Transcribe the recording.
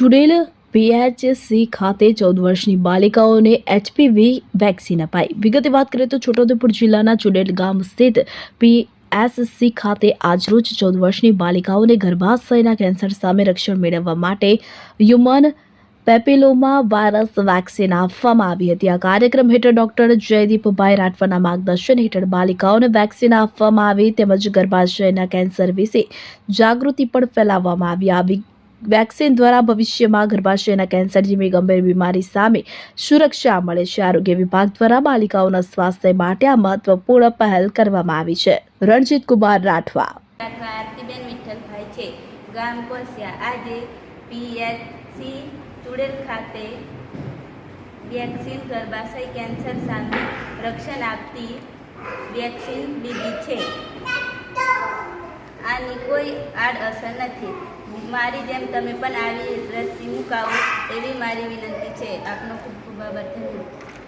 ચુડેલ PHC ખાતે 14 વર્ષની બાલિકાઓને HPV vaccine અપાઈ। વિગતે વાત કરીએ તો છોટાઉદેપુર જિલ્લાના ચુડેલ ગામ સ્થિત PHC ખાતે આજરોજ 14 વર્ષની બાલિકાઓને ગર્ભાશયના કેન્સર સામે રક્ષણ મેળવવા માટે હ્યુમન પેપિલોમા વાયરસ વેક્સિન આપવામાં આવી હતી। આ કાર્યક્રમ હેઠળ ડોક્ટર જયદીપભાઈ રાઠવાના માર્ગદર્શન હેઠળ બાલિકાઓને વેક્સિન આપવામાં આવી તેમજ ગર્ભાશયના કેન્સર વિશે જાગૃતિ પણ ફેલાવવામાં આવી। આ વેક્સિન દ્વારા ભવિષ્યમાં ગર્ભાશયના કેન્સર જેવી ગંભીર બીમારી સામે સુરક્ષા મળે છે। આરોગ્ય વિભાગ દ્વારા બાલિકાઓના સ્વાસ્થ્ય માટે આ મહત્વપૂર્ણ પહેલ કરવામાં આવી છે। રણજીત કુમાર રાઠવા આરતીબેન વિઠ્ઠલભાઈ છે, ગામ કોસિયા। આજે PHC ચુડેલ ખાતે વેક્સિન ગર્ભાશય કેન્સર સામે રક્ષણ આપતી વેક્સિન લીધી છે। આની કોઈ આડઅસર નથી। મારી જેમ તમે પણ આવી રસી મુકાવો એવી મારી વિનંતી છે। આપનો ખૂબ ખૂબ આભાર।